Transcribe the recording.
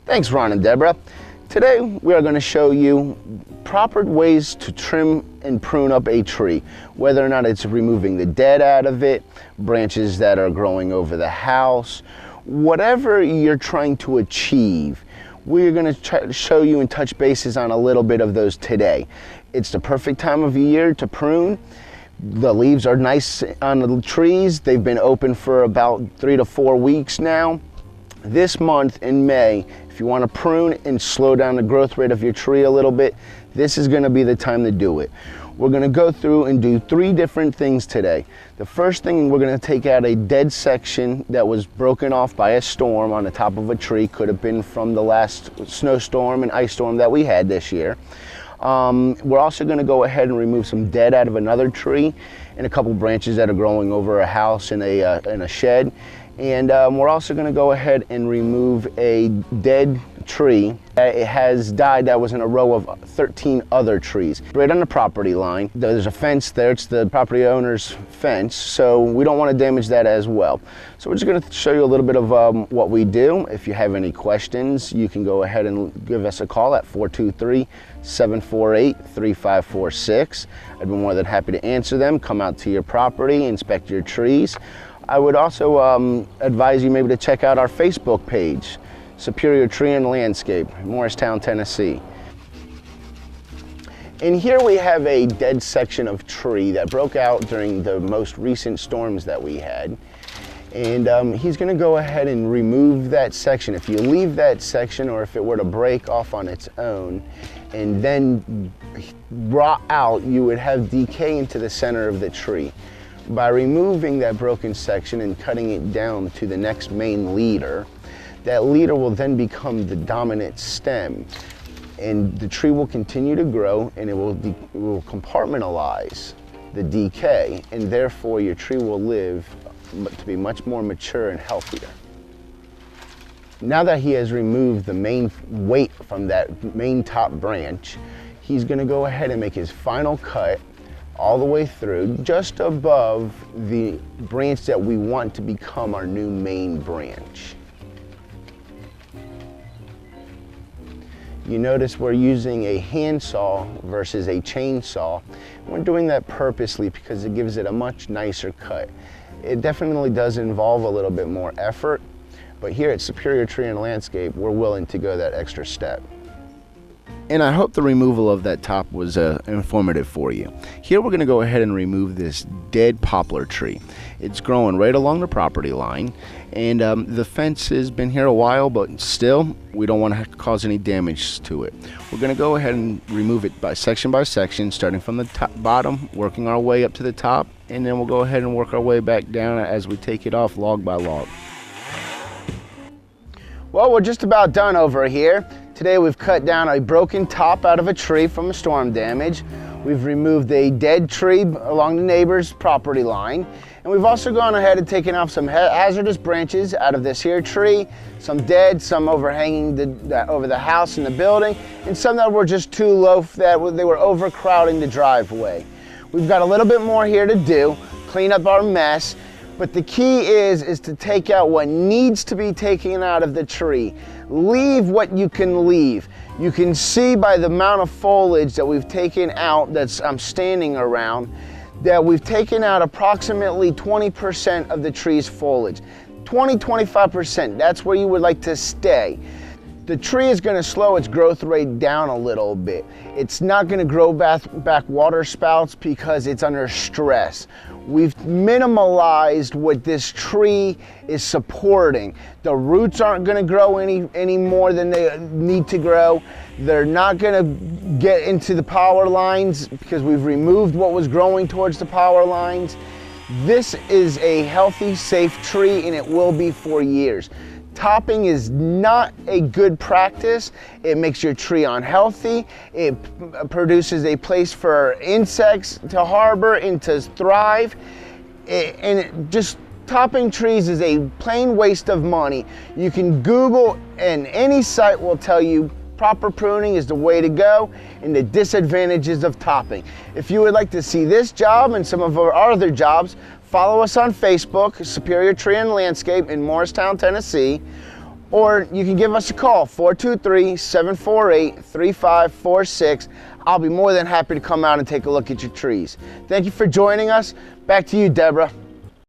Thanks, Ron and Deborah. Today we are going to show you proper ways to trim and prune up a tree, whether or not it's removing the dead out of it, branches that are growing over the house, whatever you're trying to achieve. We're going to try to show you and touch bases on a little bit of those today. It's the perfect time of year to prune. The leaves are nice on the trees. They've been open for about 3 to 4 weeks now. This month in May, if you want to prune and slow down the growth rate of your tree a little bit, this is going to be the time to do it. We're going to go through and do 3 different things today. The first thing, we're going to take out a dead section that was broken off by a storm on the top of a tree. Could have been from the last snowstorm and ice storm that we had this year. We're also going to go ahead and remove some dead out of another tree and a couple branches that are growing over a house in a shed. And we're also going to go ahead and remove a dead tree. It has died that was in a row of 13 other trees right on the property line. There's a fence there. It's the property owner's fence, so we don't want to damage that as well. So we're just going to show you a little bit of what we do. If you have any questions, you can go ahead and give us a call at 423-748-3546. I'd be more than happy to answer them. Come out to your property, inspect your trees. I would also advise you maybe to check out our Facebook page, Superior Tree and Landscape, Morristown, Tennessee. And here we have a dead section of tree that broke out during the most recent storms that we had. And he's going to go ahead and remove that section. If you leave that section, or if it were to break off on its own and then rot out, you would have decay into the center of the tree. By removing that broken section and cutting it down to the next main leader, that leader will then become the dominant stem, and the tree will continue to grow, and it will compartmentalize the decay, and therefore your tree will live to be much more mature and healthier. Now that he has removed the main weight from that main top branch, he's going to go ahead and make his final cut all the way through, just above the branch that we want to become our new main branch. You notice we're using a handsaw versus a chainsaw. We're doing that purposely because it gives it a much nicer cut. It definitely does involve a little bit more effort, but here at Superior Tree and Landscape, we're willing to go that extra step. And I hope the removal of that top was informative for you. Here we're going to go ahead and remove this dead poplar tree. It's growing right along the property line, and the fence has been here a while, but still we don't want to cause any damage to it. We're going to go ahead and remove it by section, starting from the bottom, working our way up to the top, and then we'll go ahead and work our way back down as we take it off log by log. Well, we're just about done over here. Today we've cut down a broken top out of a tree from a storm damage. We've removed a dead tree along the neighbor's property line. And we've also gone ahead and taken off some hazardous branches out of this here tree, some dead, some overhanging over the house and the building, and some that were just too low that they were overcrowding the driveway. We've got a little bit more here to do, clean up our mess. But the key is to take out what needs to be taken out of the tree. Leave what you can leave. You can see by the amount of foliage that we've taken out I'm standing around, that we've taken out approximately 20% of the tree's foliage. 20-25%, that's where you would like to stay. The tree is going to slow its growth rate down a little bit. It's not going to grow back water spouts because it's under stress. We've minimalized what this tree is supporting. The roots aren't going to grow any more than they need to grow. They're not going to get into the power lines because we've removed what was growing towards the power lines. This is a healthy, safe tree, and it will be for years. Topping is not a good practice. It makes your tree unhealthy. It produces a place for insects to harbor and to thrive. Just topping trees is a plain waste of money. You can Google, and any site will tell you proper pruning is the way to go and the disadvantages of topping. If you would like to see this job and some of our other jobs, follow us on Facebook, Superior Tree and Landscape in Morristown, Tennessee, or you can give us a call, 423-748-3546. I'll be more than happy to come out and take a look at your trees. Thank you for joining us. Back to you, Deborah.